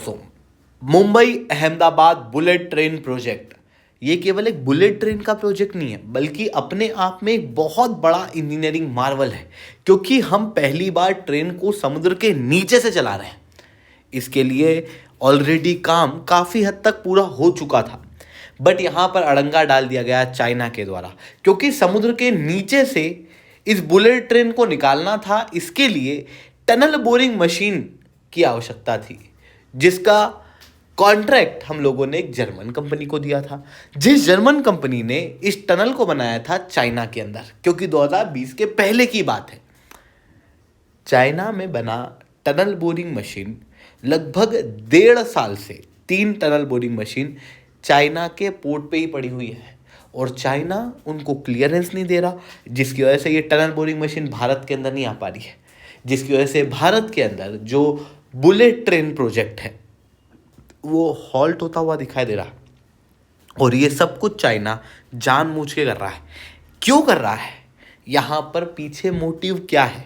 सो Mumbai Ahmedabad bullet train project ये केवल एक बुलेट ट्रेन का प्रोजेक्ट नहीं है, बल्कि अपने आप में एक बहुत बड़ा इंजीनियरिंग मार्वल है, क्योंकि हम पहली बार ट्रेन को समुद्र के नीचे से चला रहे हैं। इसके लिए ऑलरेडी काम काफ़ी हद तक पूरा हो चुका था, बट यहाँ पर अड़ंगा डाल दिया गया चाइना के द्वारा, क्योंकि समुद्र के नीचे से इस बुलेट ट्रेन को निकालना था। इसके लिए टनल बोरिंग मशीन की आवश्यकता थी, जिसका कॉन्ट्रैक्ट हम लोगों ने एक जर्मन कंपनी को दिया था, जिस जर्मन कंपनी ने इस टनल को बनाया था चाइना के अंदर, क्योंकि 2020 के पहले की बात है। चाइना में बना टनल बोरिंग मशीन लगभग 1.5 साल से 3 टनल बोरिंग मशीन चाइना के पोर्ट पे ही पड़ी हुई है, और चाइना उनको क्लियरेंस नहीं दे रहा, जिसकी वजह से ये टनल बोरिंग मशीन भारत के अंदर नहीं आ पा रही है, जिसकी वजह से भारत के अंदर जो बुलेट ट्रेन प्रोजेक्ट है वो हॉल्ट होता हुआ दिखाई दे रहा है। और ये सब कुछ चाइना जानबूझ के कर रहा है। क्यों कर रहा है? यहाँ पर पीछे मोटिव क्या है,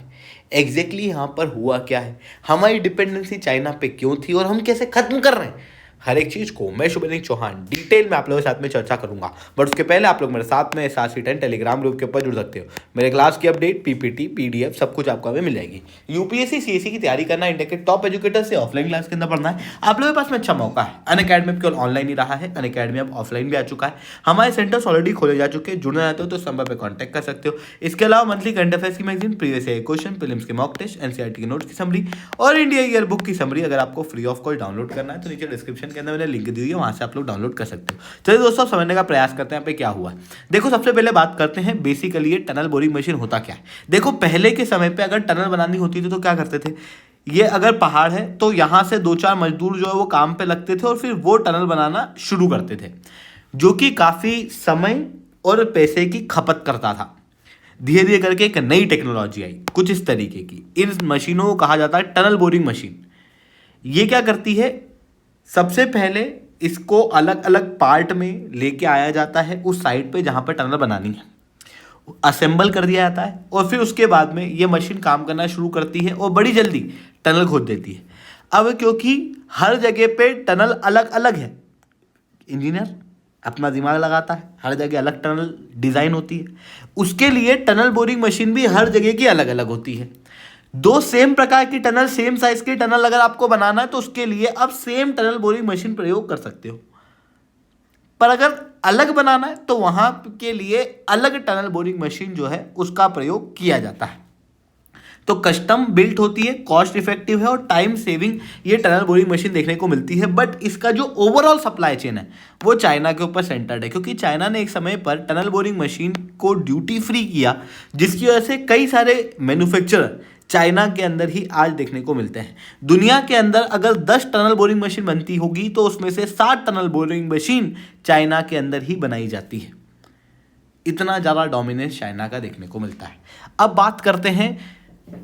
एग्जैक्टली यहाँ पर हुआ क्या है, हमारी डिपेंडेंसी चाइना पे क्यों थी और हम कैसे खत्म कर रहे हैं, हर एक चीज़ को मैं शुभनील चौहान डिटेल में आप लोगों के साथ में चर्चा करूंगा। बट उसके पहले आप लोग मेरे साथ में SRC10 टेलीग्राम ग्रुप के ऊपर जुड़ सकते हो। मेरे क्लास की अपडेट, PPT, PDF सब कुछ आपको हमें मिल जाएगी। UPSC CSE की तैयारी करना, इंडिया के टॉप एजुकेटर से ऑफलाइन क्लास के अंदर पढ़ना है, आप लोगों के पास में अच्छा मौका है। अनअकैडमी केवल ऑनलाइन ही रहा है, अनअकैडमी अब ऑफलाइन भी आ चुका है। हमारे सेंटर्स ऑलरेडी खोले जा चुके हैं। जुड़ना चाहते हो तो इस नंबर पर कॉन्टैक्ट कर सकते हो। इसके अलावा मंथली करंट अफेयर्स की magazine, previous year question, prelims के मॉक टेस्ट, NCERT की नोट्स की समरी और इंडिया ईयर बुक की समरी अगर आपको फ्री ऑफ कॉस्ट डाउनलोड करना है तो नीचे डिस्क्रिप्शन के अंदर मैंने लिंक दी हुई है, वहां से आप लोग डाउनलोड कर सकते हो। चलिए दोस्तों, समझने का प्रयास करते हैं यहाँ पे क्या हुआ। देखो, सबसे पहले बात करते हैं बेसिकली ये टनल बोरिंग मशीन होता क्या है। देखो, पहले के समय पे अगर टनल बनानी होती थी तो क्या करते थे, ये अगर पहाड़ है तो यहां से 2-4 मजदूर जो है वो काम पे लगते थे और फिर वो टनल बनाना शुरू करते थे, जो कि काफी समय और पैसे की खपत करता था। धीरे धीरे करके एक नई टेक्नोलॉजी आई कुछ इस तरीके की। इन मशीनों को कहा जाता है टनल बोरिंग मशीन। ये क्या करती है, सबसे पहले इसको अलग अलग पार्ट में लेके आया जाता है उस साइड पे जहां पर टनल बनानी है, असेंबल कर दिया जाता है और फिर उसके बाद में ये मशीन काम करना शुरू करती है और बड़ी जल्दी टनल खोद देती है। अब क्योंकि हर जगह पे टनल अलग अलग है, इंजीनियर अपना दिमाग लगाता है, हर जगह अलग टनल डिजाइन होती है, उसके लिए टनल बोरिंग मशीन भी हर जगह की अलग अलग होती है। 2 सेम प्रकार की टनल, सेम साइज की टनल अगर आपको बनाना है तो उसके लिए आप सेम टनल बोरिंग मशीन प्रयोग कर सकते हो, पर अगर अलग बनाना है तो वहां के लिए अलग टनल बोरिंग मशीन जो है उसका प्रयोग किया जाता है। तो कस्टम बिल्ट होती है, कॉस्ट इफेक्टिव है और टाइम सेविंग ये टनल बोरिंग मशीन देखने को मिलती है। बट इसका जो ओवरऑल सप्लाई चेन है वो चाइना के ऊपर सेंटर्ड है, क्योंकि चाइना ने एक समय पर टनल बोरिंग मशीन को ड्यूटी फ्री किया, जिसकी वजह से कई सारे मैन्युफैक्चरर चाइना के अंदर ही आज देखने को मिलते हैं। दुनिया के अंदर अगर 10 टनल बोरिंग मशीन बनती होगी तो उसमें से 7 टनल बोरिंग मशीन चाइना के अंदर ही बनाई जाती है। इतना ज़्यादा डोमिनेंस चाइना का देखने को मिलता है। अब बात करते हैं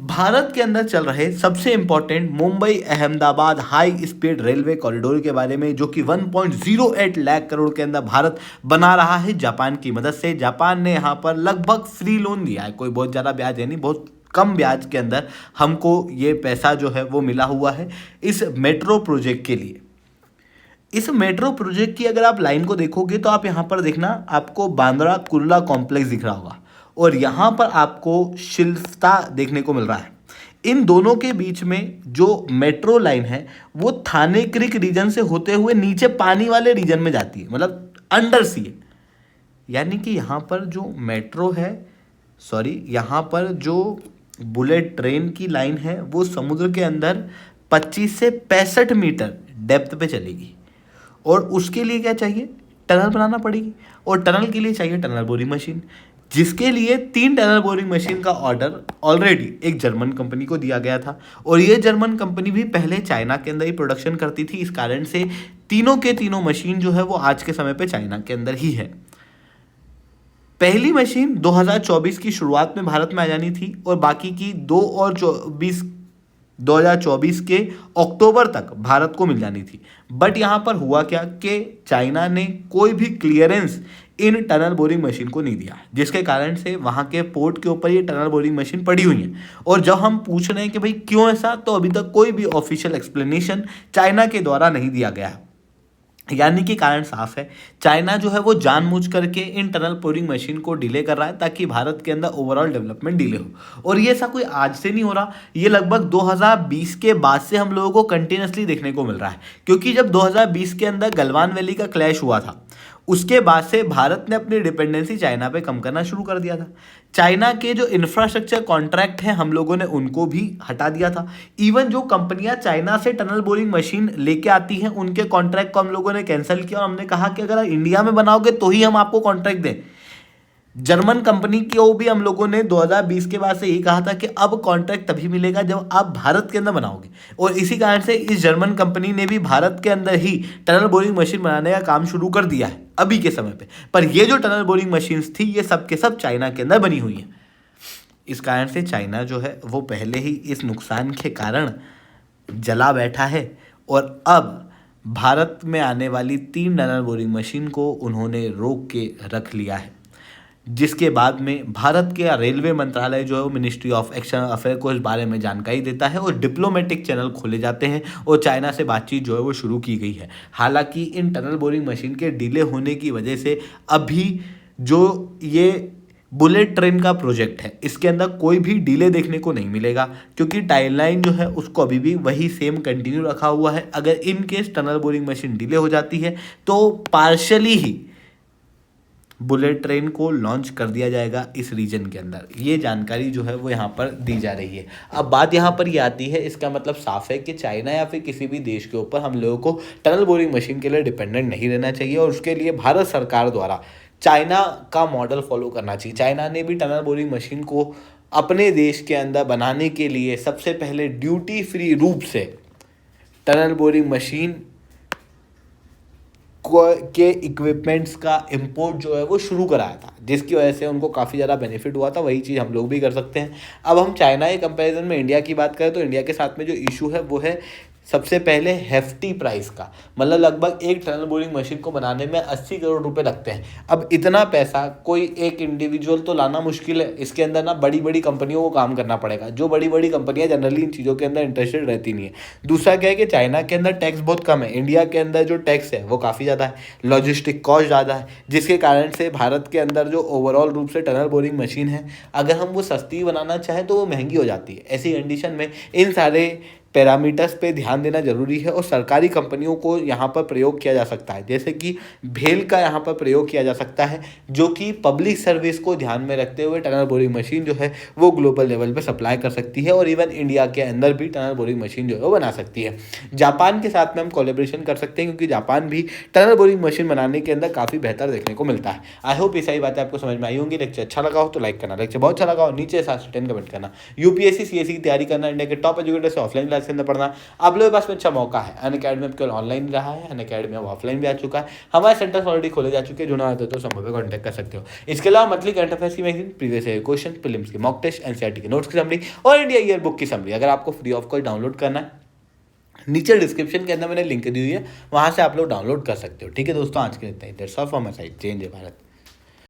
भारत के अंदर चल रहे सबसे important Mumbai Ahmedabad high speed railway corridor के बारे में, जो कि 1.08 लाख करोड़ के अंदर भारत बना रहा है जापान की मदद से। जापान ने यहाँ पर लगभग फ्री लोन दिया है, कोई बहुत ज़्यादा ब्याज है नहीं, बहुत कम ब्याज के अंदर हमको ये पैसा जो है वो मिला हुआ है इस मेट्रो प्रोजेक्ट के लिए। इस मेट्रो प्रोजेक्ट की अगर आप लाइन को देखोगे तो आप यहाँ पर देखना, आपको बांद्रा कुर्ला कॉम्प्लेक्स दिख रहा होगा और यहाँ पर आपको शिल्पता देखने को मिल रहा है। इन दोनों के बीच में जो मेट्रो लाइन है वो थाने क्रिक रीजन से होते हुए नीचे पानी वाले रीजन में जाती है, मतलब अंडर सी है। यानी कि यहाँ पर जो मेट्रो है, यहाँ पर जो बुलेट ट्रेन की लाइन है वो समुद्र के अंदर 25 से 65 मीटर डेप्थ पे चलेगी, और उसके लिए क्या चाहिए, टनल बनाना पड़ेगी, और टनल के लिए चाहिए टनल बोरिंग मशीन, जिसके लिए 3 टनल बोरिंग मशीन का ऑर्डर ऑलरेडी एक जर्मन कंपनी को दिया गया था। और ये जर्मन कंपनी भी पहले चाइना के अंदर ही प्रोडक्शन करती थी, इस कारण से तीनों के तीनों मशीन जो है वो आज के समय पे चाइना के अंदर ही है। पहली मशीन 2024 की शुरुआत में भारत में आ जानी थी और बाकी की 2024 के अक्टूबर तक भारत को मिल जानी थी। बट यहाँ पर हुआ क्या कि चाइना ने कोई भी क्लियरेंस इन टनल बोरिंग मशीन को नहीं दिया, जिसके कारण से वहाँ के पोर्ट के ऊपर ये टनल बोरिंग मशीन पड़ी हुई है। और जब हम पूछ रहे हैं कि भाई क्यों ऐसा, तो अभी तक कोई भी ऑफिशियल एक्सप्लेनेशन चाइना के द्वारा नहीं दिया गया है। यानी कि कारण साफ है, चाइना जो है वो जानबूझ करके इन टनल बोरिंग मशीन को डिले कर रहा है ताकि भारत के अंदर ओवरऑल डेवलपमेंट डिले हो। और ये ऐसा कोई आज से नहीं हो रहा, ये लगभग 2020 के बाद से हम लोगों को कंटिन्यूसली देखने को मिल रहा है। क्योंकि जब 2020 के अंदर गलवान वैली का क्लैश हुआ था, उसके बाद से भारत ने अपनी डिपेंडेंसी चाइना पे कम करना शुरू कर दिया था। चाइना के जो इंफ्रास्ट्रक्चर कॉन्ट्रैक्ट हैं हम लोगों ने उनको भी हटा दिया था। इवन जो कंपनियां चाइना से टनल बोरिंग मशीन लेके आती हैं उनके कॉन्ट्रैक्ट को हम लोगों ने कैंसिल किया और हमने कहा कि अगर इंडिया में बनाओगे तो ही हम आपको कॉन्ट्रैक्ट दें। जर्मन कंपनी को भी हम लोगों ने 2020 के बाद से यही कहा था कि अब कॉन्ट्रैक्ट तभी मिलेगा जब आप भारत के अंदर बनाओगे, और इसी कारण से इस जर्मन कंपनी ने भी भारत के अंदर ही टनल बोरिंग मशीन बनाने का काम शुरू कर दिया है अभी के समय पे। पर ये जो टनल बोरिंग मशीन्स थी ये सब के सब चाइना के अंदर बनी हुई हैं। इस कारण से चाइना जो है वो पहले ही इस नुकसान के कारण जला बैठा है, और अब भारत में आने वाली 3 टनल बोरिंग मशीन को उन्होंने रोक के रख लिया है। जिसके बाद में भारत के रेलवे मंत्रालय जो है वो मिनिस्ट्री ऑफ एक्सटर्नल अफेयर को इस बारे में जानकारी देता है और डिप्लोमेटिक चैनल खोले जाते हैं और चाइना से बातचीत जो है वो शुरू की गई है। हालांकि इन टनल बोरिंग मशीन के डिले होने की वजह से अभी जो ये बुलेट ट्रेन का प्रोजेक्ट है इसके अंदर कोई भी डिले देखने को नहीं मिलेगा, क्योंकि टाइमलाइन जो है उसको अभी भी वही सेम कंटिन्यू रखा हुआ है। अगर in case tunnel boring machine delay हो जाती है तो पार्शली ही बुलेट ट्रेन को लॉन्च कर दिया जाएगा इस रीजन के अंदर। ये जानकारी जो है वो यहाँ पर दी जा रही है। अब बात यहाँ पर ये आती है, इसका मतलब साफ है कि चाइना या फिर किसी भी देश के ऊपर हम लोगों को टनल बोरिंग मशीन के लिए डिपेंडेंट नहीं रहना चाहिए, और उसके लिए भारत सरकार द्वारा चाइना का मॉडल फॉलो करना चाहिए। चाइना ने भी टनल बोरिंग मशीन को अपने देश के अंदर बनाने के लिए सबसे पहले ड्यूटी फ्री रूप से टनल बोरिंग मशीन के इक्विपमेंट्स का इंपोर्ट जो है वो शुरू कराया था, जिसकी वजह से उनको काफ़ी ज़्यादा बेनिफिट हुआ था। वही चीज़ हम लोग भी कर सकते हैं। अब हम चाइना के कंपैरिजन में इंडिया की बात करें तो इंडिया के साथ में जो इशू है वो है सबसे पहले हेफ्टी प्राइस का, मतलब लगभग एक टनल बोरिंग मशीन को बनाने में 80 करोड़ रुपए लगते हैं। अब इतना पैसा कोई एक इंडिविजुअल तो लाना मुश्किल है, इसके अंदर ना बड़ी बड़ी कंपनियों को काम करना पड़ेगा, जो बड़ी बड़ी कंपनियां जनरली इन चीज़ों के अंदर इंटरेस्टेड रहती नहीं है। दूसरा क्या है कि चाइना के अंदर टैक्स बहुत कम है, इंडिया के अंदर जो टैक्स है वो काफ़ी ज़्यादा है, लॉजिस्टिक कॉस्ट ज़्यादा है, जिसके कारण से भारत के अंदर जो ओवरऑल रूप से टनल बोरिंग मशीन है अगर हम वो सस्ती बनाना चाहें तो वो महंगी हो जाती है। ऐसी कंडीशन में इन सारे पैरामीटर्स पे ध्यान देना जरूरी है, और सरकारी कंपनियों को यहाँ पर प्रयोग किया जा सकता है, जैसे कि भेल का यहाँ पर प्रयोग किया जा सकता है, जो कि पब्लिक सर्विस को ध्यान में रखते हुए टनल बोरिंग मशीन जो है वो ग्लोबल लेवल पे सप्लाई कर सकती है, और इवन इंडिया के अंदर भी टनल बोरिंग मशीन जो है वो बना सकती है। जापान के साथ में हम कोलेब्रेशन कर सकते हैं, क्योंकि जापान भी टनल बोरिंग मशीन बनाने के अंदर काफ़ी बेहतर देखने को मिलता है। आई होप ये सारी बातें आपको समझ में आई होंगी। लेक्चर अच्छा लगा हो तो लाइक करना, लेक्चर बहुत अच्छा लगा हो नीचे 7 से 10 कमेंट करना। यूपीएससी सीएससी की तैयारी करना, इंडिया के टॉप एजुकेटर से ऑफलाइन क्लास के अंदर पढ़ना, आप लोगों के पास में अच्छा मौका है। अनअकैडमी अब केवल ऑनलाइन रहा है, अनअकैडमी अब ऑफलाइन भी आ चुका है। हमारे सेंटर्स ऑलरेडी खोले जा चुके हैं, जो ना आते तो संभव है कॉन्टैक्ट कर सकते हो। इसके अलावा मंथली करंट अफेयर्स की magazine, previous year question, prelims के मॉक टेस्ट, एनसीईआरटी के नोट्स की समरी और इंडिया ईयर बुक की समरी अगर आपको फ्री ऑफ कॉस्ट डाउनलोड करना है, नीचे डिस्क्रिप्शन के अंदर मैंने लिंक दी हुई है, वहां से आप लोग डाउनलोड कर सकते हो। ठीक है दोस्तों, आज के लिए इतना ही। That's all from my side. जय हिंद, जय भारत।